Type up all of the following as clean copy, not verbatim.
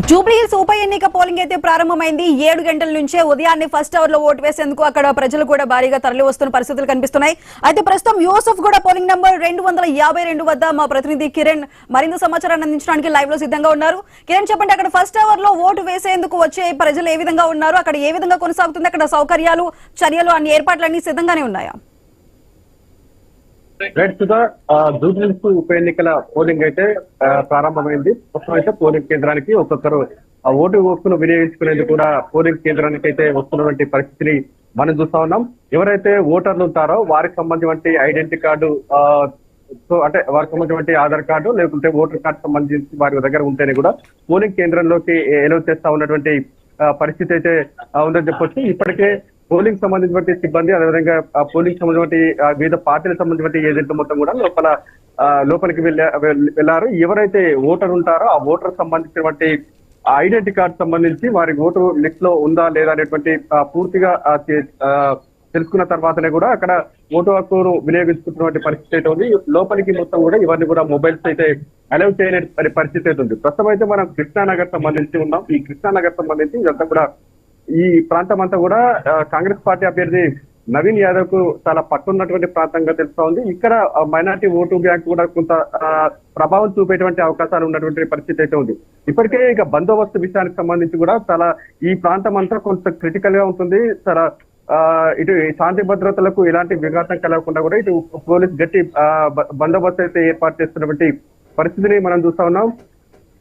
జూబ్లీహిల్స్ ఉప ఎన్నిక పోలింగ్ అయితే ప్రారంభమైంది. 7 గంటల నుంచే ఉదయాన్నే ఫస్ట్ అవర్ లో ఓటు వేసేందుకు అక్కడ ప్రజలు కూడా భారీగా తరలి వస్తున్న పరిస్థితులు కనిపిస్తున్నాయి. అయితే ప్రస్తుతం యూసఫ్ కూడా పోలింగ్ నంబర్ 252 వద్ద మా ప్రతినిధి కిరణ్ మరింత సమాచారాన్ని అందించడానికి లైవ్ లో సిద్ధంగా ఉన్నారు. కిరణ్, చెప్పండి, అక్కడ ఫస్ట్ అవర్ లో ఓటు వేసేందుకు వచ్చే ప్రజలు ఏ విధంగా ఉన్నారు, అక్కడ ఏ విధంగా కొనసాగుతుంది, అక్కడ సౌకర్యాలు, చర్యలు, అన్ని ఏర్పాట్లన్నీ సిద్ధంగానే ఉన్నాయా? జూబ్లీహిల్స్ ఉప ఎన్నికల పోలింగ్ అయితే ప్రారంభమైంది. ప్రస్తుతం అయితే పోలింగ్ కేంద్రానికి ఒక్కొక్కరు ఓటు హక్కును వినియోగించుకునేందుకు కూడా పోలింగ్ కేంద్రానికి అయితే వస్తున్నటువంటి పరిస్థితిని మనం చూస్తా ఉన్నాం. ఎవరైతే ఓటర్లు ఉంటారో వారికి సంబంధించిన ఐడెంటిటీ కార్డు, అంటే వారికి సంబంధించిన ఆధార్ కార్డు లేకుంటే ఓటర్ కార్డు సంబంధించి వారి దగ్గర ఉంటేనే కూడా పోలింగ్ కేంద్రంలోకి ఎలో చేస్తా ఉన్నటువంటి పరిస్థితి అయితే ఉందని చెప్పొచ్చు. ఇప్పటికే పోలింగ్ సంబంధించిన సిబ్బంది, అదేవిధంగా పోలింగ్ సంబంధించిన వివిధ పార్టీలకు సంబంధించిన ఏజెంట్లు మొత్తం కూడా లోపలికి వెళ్ళారు. ఎవరైతే ఓటర్ ఉంటారో ఆ ఓటర్ సంబంధించినటువంటి ఐడెంటిటీ కార్డు సంబంధించి వారి ఓటు లిస్ట్ లో ఉందా లేదా అనేటువంటి పూర్తిగా తెలుసుకున్న తర్వాతనే కూడా అక్కడ ఓటు హక్కును వినియోగించుకుంటున్నటువంటి పరిస్థితి అయితే ఉంది. లోపలికి మొత్తం కూడా ఇవన్నీ కూడా మొబైల్స్ అయితే అలౌ చేయని పరిస్థితి అయితే ఉంది. ప్రస్తుతం అయితే మనం కృష్ణానగర్ సంబంధించి ఉన్నాం. ఈ కృష్ణానగర్ సంబంధించి ఇదంతా కూడా ఈ ప్రాంతం అంతా కూడా కాంగ్రెస్ పార్టీ అభ్యర్థి నవీన్ యాదవ్ కు చాలా పట్టున్నటువంటి ప్రాంతంగా తెలుస్తా ఉంది. ఇక్కడ మైనార్టీ ఓటు బ్యాంక్ కూడా కొంత ప్రభావం చూపేటువంటి అవకాశాలు ఉన్నటువంటి పరిస్థితి అయితే ఉంది. ఇప్పటికే ఇక బందోబస్తు విషయానికి సంబంధించి కూడా చాలా ఈ ప్రాంతం అంతా కొంత క్రిటికల్ గా ఉంటుంది. చాలా ఇటు శాంతి భద్రతలకు ఎలాంటి విఘాతం కలగకుండా కూడా ఇటు పోలీస్ గట్టి బందోబస్తు అయితే ఏర్పాటు చేస్తున్నటువంటి పరిస్థితిని మనం చూస్తా ఉన్నాం.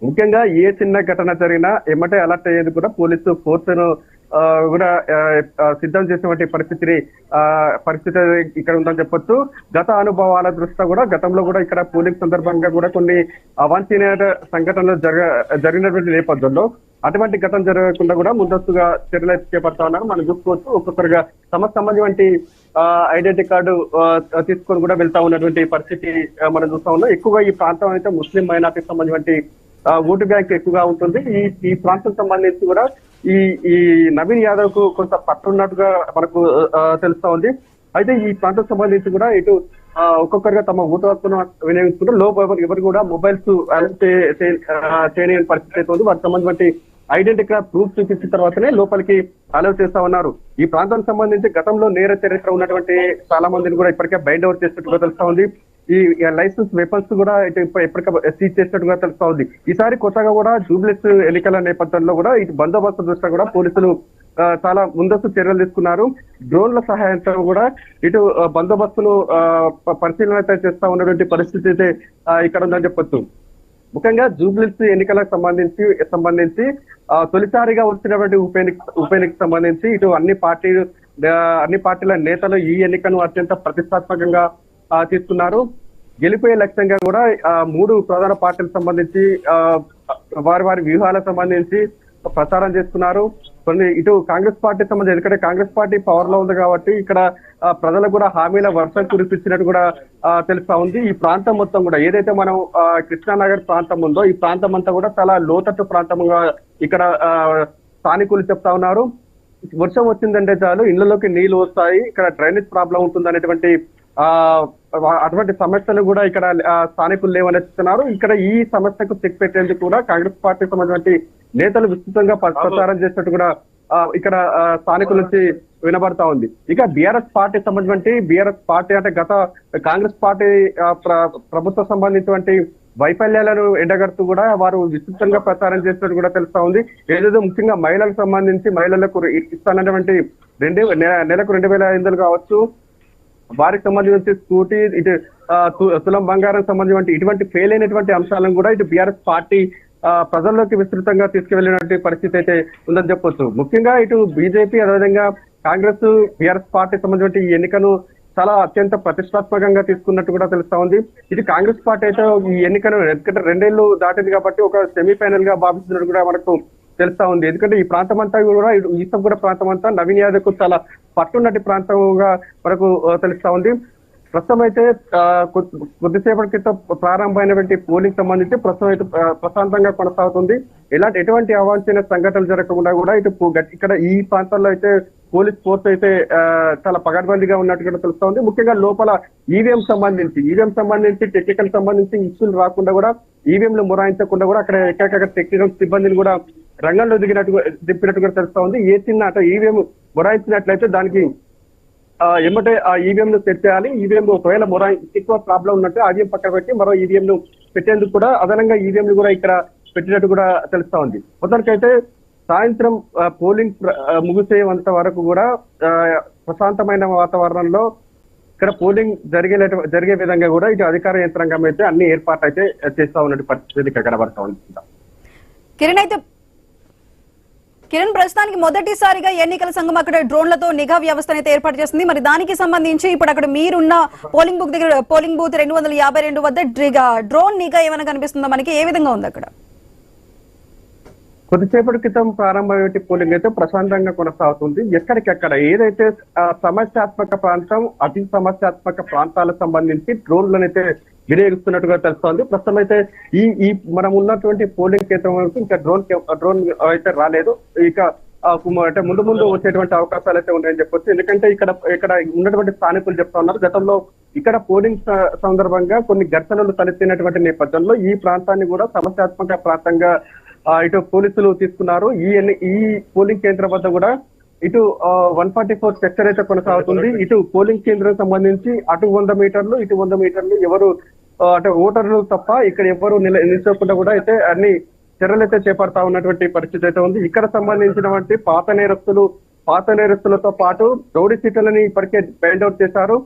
ముఖ్యంగా ఏ చిన్న ఘటన జరిగినా ఎమ్మటే అలర్ట్ అయ్యేది కూడా పోలీసు ఫోర్స్ను కూడా సిద్ధం చేసినటువంటి పరిస్థితి ఇక్కడ ఉందని చెప్పొచ్చు. గత అనుభవాల దృష్ట్యా కూడా గతంలో కూడా ఇక్కడ పోలింగ్ సందర్భంగా కూడా కొన్ని అవాంఛనీయ సంఘటనలు జరిగినటువంటి నేపథ్యంలో అటువంటి ఘటన జరగకుండా కూడా ముందస్తుగా చర్యలు చేపడతా ఉన్నారు. మనం చూసుకోవచ్చు. ఒక్కొక్కరుగా తమకు సంబంధించి ఐడెంటిటీ కార్డు తీసుకొని కూడా వెళ్తా ఉన్నటువంటి పరిస్థితి మనం చూస్తా ఉన్నాం. ఎక్కువగా ఈ ప్రాంతం అయితే ముస్లిం మైనార్టీకి సంబంధించి ఓటు బ్యాంక్ ఎక్కువగా ఉంటుంది. ఈ ప్రాంతం సంబంధించి కూడా ఈ నవీన్ యాదవ్ కు కొంత పట్టున్నట్టుగా మనకు తెలుస్తా ఉంది. అయితే ఈ ప్రాంతం సంబంధించి కూడా ఇటు ఒక్కొక్కరిగా తమ ఓటు హక్కును వినియోగించుకుంటూ లోపల ఎవరు కూడా మొబైల్స్ చేయని పరిస్థితి అయితే ఉంది. వాటికి సంబంధించి ఐడెంటిటీ కార్డ్ ప్రూఫ్ చూపించిన తర్వాతనే లోపలికి అలౌ చేస్తా ఉన్నారు. ఈ ప్రాంతానికి సంబంధించి గతంలో నేర చరిత్ర ఉన్నటువంటి చాలా మందిని కూడా ఇప్పటికే బైండ్ అవుట్ చేసినట్టుగా తెలుస్తా ఉంది. ఈ లైసెన్స్ వెపన్స్ కూడా ఎప్పటికప్పుడు సీజ్ చేసినట్టుగా తెలుస్తా ఉంది. ఈసారి కొత్తగా కూడా జూబ్లీహిల్స్ ఎన్నికల నేపథ్యంలో కూడా ఇటు బందోబస్తు దృష్ట్యా కూడా పోలీసులు చాలా ముందస్తు చర్యలు తీసుకున్నారు. డ్రోన్ల సహాయంతో కూడా ఇటు బందోబస్తును పరిశీలన చేస్తా ఉన్నటువంటి పరిస్థితి అయితే ఇక్కడ ఉందని చెప్పొచ్చు. ముఖ్యంగా జూబ్లీహిల్స్ ఎన్నికలకు సంబంధించి తొలిసారిగా వచ్చినటువంటి ఉప ఎన్నిక సంబంధించి ఇటు అన్ని పార్టీల నేతలు ఈ ఎన్నికను అత్యంత ప్రతిష్టాత్మకంగా తీసుకున్నారు. గెలిపోయే లక్ష్యంగా కూడా 3 ప్రధాన పార్టీలకు సంబంధించి వారి వ్యూహాలకు సంబంధించి ప్రచారం చేస్తున్నారు. కొన్ని ఇటు కాంగ్రెస్ పార్టీ సంబంధించి, ఎందుకంటే కాంగ్రెస్ పార్టీ పవర్ లో ఉంది కాబట్టి ఇక్కడ ప్రజలకు కూడా హామీల వర్షం కురిపించినట్టు కూడా తెలుస్తా ఉంది. ఈ ప్రాంతం మొత్తం కూడా ఏదైతే మనం కృష్ణానగర్ ప్రాంతం ఉందో ఈ ప్రాంతం అంతా కూడా చాలా లోతట్టు ప్రాంతంగా ఇక్కడ స్థానికులు చెప్తా ఉన్నారు. వర్షం వచ్చిందంటే చాలు ఇళ్లలోకి నీళ్లు వస్తాయి, ఇక్కడ డ్రైనేజ్ ప్రాబ్లం ఉంటుంది అనేటువంటి అటువంటి సమస్యలు కూడా ఇక్కడ స్థానికులు లేవని చెప్తున్నారు. ఇక్కడ ఈ సమస్యకు చెక్ పెట్టేందుకు కూడా కాంగ్రెస్ పార్టీకి సంబంధించిన నేతలు విస్తృతంగా ప్రచారం చేసినట్టు కూడా ఇక్కడ స్థానికుల నుంచి వినబడతా ఉంది. ఇక బీఆర్ఎస్ పార్టీ సంబంధించి బీఆర్ఎస్ పార్టీ అంటే గత కాంగ్రెస్ పార్టీ ప్రభుత్వం సంబంధించినటువంటి వైఫల్యాలను ఎండగడుతూ కూడా వారు విస్తృతంగా ప్రచారం చేసినట్టు కూడా తెలుస్తా ఉంది. ఏదేదో ముఖ్యంగా మహిళలకు సంబంధించి మహిళలకు ఇస్తానటువంటి నెలకు 2,500 కావచ్చు, వారికి సంబంధించి స్కూటీ, ఇటు తులం బంగారం సంబంధించి ఇటువంటి ఫెయిల్ అయినటువంటి అంశాలను కూడా ఇటు బీఆర్ఎస్ పార్టీ ప్రజల్లోకి విస్తృతంగా తీసుకువెళ్ళినటువంటి పరిస్థితి అయితే ఉందని చెప్పొచ్చు. ముఖ్యంగా ఇటు బీజేపీ అదేవిధంగా కాంగ్రెస్ బీఆర్ఎస్ పార్టీ సంబంధించి ఈ ఎన్నికను చాలా అత్యంత ప్రతిష్టాత్మకంగా తీసుకున్నట్టు కూడా తెలుస్తా ఉంది. ఇది కాంగ్రెస్ పార్టీ అయితే ఈ ఎన్నికను ఎందుకంటే 2 ఏళ్లు దాటింది కాబట్టి ఒక సెమీఫైనల్ గా భావిస్తున్నట్టు కూడా మనకు తెలుస్తా ఉంది. ఎందుకంటే ఈ ప్రాంతం అంతా కూడా ఈసం కూడా ప్రాంతం అంతా నవీన్ యాదవ్ కు చాలా పట్టున్నటి ప్రాంతంగా మనకు తెలుస్తా ఉంది. ప్రస్తుతం అయితే కొద్దిసేపటి క్రితం ప్రారంభమైనటువంటి పోలింగ్ సంబంధించి ప్రస్తుతం అయితే ప్రశాంతంగా కొనసాగుతుంది. ఎటువంటి అవాంఛనీయ సంఘటనలు జరగకుండా కూడా ఇటు ఇక్కడ ఈ ప్రాంతాల్లో అయితే పోలీస్ ఫోర్స్ అయితే చాలా పగడ్బందీగా ఉన్నట్టుగా తెలుస్తా ఉంది. ముఖ్యంగా లోపల ఈవీఎం సంబంధించి టెక్నికల్ సంబంధించి ఇష్యూలు రాకుండా కూడా ఈవీఎంలు మొరాయించకుండా కూడా అక్కడ ఎక్కడెక్కడ టెక్నికల్ సిబ్బందిని కూడా రంగంలో దింపినట్టు కూడా తెలుస్తా ఉంది. ఏ చిన్న అటు ఈవీఎం మొరాయించినట్లయితే దానికి ఏమంటే ఆ ఈవీఎం ను సెట్ చేయాలి. ఈవీఎం ఒకవేళ ఎక్కువ ప్రాబ్లం ఉన్నట్టు ఈవీఎం పక్కన పెట్టి మరో ఈవీఎం ను పెట్టేందుకు కూడా అదనంగా ఈవీఎం ను కూడా ఇక్కడ పెట్టినట్టు కూడా తెలుస్తా ఉంది. మొత్తానికైతే సాయంత్రం పోలింగ్ ముగిసేంత వరకు కూడా ప్రశాంతమైన వాతావరణంలో ఇక్కడ పోలింగ్ జరిగే విధంగా కూడా ఇటు అధికార యంత్రాంగం అయితే అన్ని ఏర్పాట్లు అయితే చేస్తా ఉన్నట్టు పరిస్థితి ఇక్కడ కనబడతా ఉంది. కిరణ్, ప్రస్తుతానికి మొదటిసారిగా ఎన్నికల సంఘం అక్కడ డ్రోన్లతో నిఘా వ్యవస్థను అయితే ఏర్పాటు చేస్తుంది. మరి దానికి సంబంధించి ఇప్పుడు అక్కడ మీరున్న పోలింగ్ బూత్ 252 వద్ద డ్రోన్ నిఘా ఏమైనా కనిపిస్తుందా మనకి? ఏ విధంగా ఉంది అక్కడ? కొద్దిసేపటి క్రితం ప్రారంభమైన పోలింగ్ అయితే ప్రశాంతంగా కొనసాగుతుంది. ఎక్కడికెక్కడ ఏదైతే సమస్యాత్మక ప్రాంతం, అతి సమస్యాత్మక ప్రాంతాలకు సంబంధించి డ్రోన్లను అయితే వినియోగిస్తున్నట్టుగా తెలుస్తోంది. ప్రస్తుతం అయితే ఈ మనం ఉన్నటువంటి పోలింగ్ కేంద్రం వరకు ఇంకా డ్రోన్ అయితే రాలేదు. ఇక అంటే ముందు వచ్చేటువంటి అవకాశాలు అయితే ఉన్నాయని చెప్పొచ్చు. ఎందుకంటే ఇక్కడ ఉన్నటువంటి స్థానికులు చెప్తా ఉన్నారు, గతంలో ఇక్కడ పోలింగ్ సందర్భంగా కొన్ని ఘర్షణలు తలెత్తినటువంటి నేపథ్యంలో ఈ ప్రాంతాన్ని కూడా సమస్యాత్మక ప్రాంతంగా ఇటు పోలీసులు తీసుకున్నారు. ఈ పోలింగ్ కేంద్రం వద్ద కూడా ఇటు 144 సెక్టర్ అయితే కొనసాగుతుంది. ఇటు పోలింగ్ కేంద్రం సంబంధించి అటు 100 మీటర్లు ఇటు 100 మీటర్లు ఎవరు అంటే ఓటర్లు తప్ప ఇక్కడ ఎవరు నిల్చోకుండా కూడా అయితే అన్ని చర్యలు అయితే చేపడతా ఉన్నటువంటి పరిస్థితి అయితే ఉంది. ఇక్కడ సంబంధించినటువంటి పాత నేరస్తులతో పాటు రౌడీ సీట్లని ఇప్పటికే బైండ్ అవుట్ చేశారు.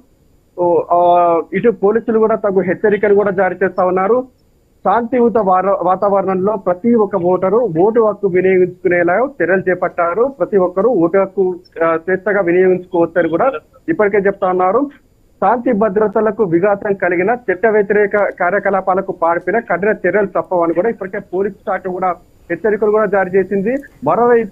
ఇటు పోలీసులు కూడా తగు హెచ్చరికలు కూడా జారీ చేస్తా ఉన్నారు. శాంతియుత వాతావరణంలో ప్రతి ఒక్క ఓటరు ఓటు హక్కు వినియోగించుకునేలా చర్యలు చేపట్టారు. ప్రతి ఒక్కరు ఓటు హక్కు స్వేచ్ఛగా వినియోగించుకోవచ్చని కూడా ఇప్పటికే చెప్తా ఉన్నారు. శాంతి భద్రతలకు విఘాతం కలిగిన చట్ట వ్యతిరేక కార్యకలాపాలకు పాల్పడిన కఠిన చర్యలు తప్పవని కూడా ఇప్పటికే పోలీసు శాఖ కూడా హెచ్చరికలు కూడా జారీ చేసింది. మరోవైపు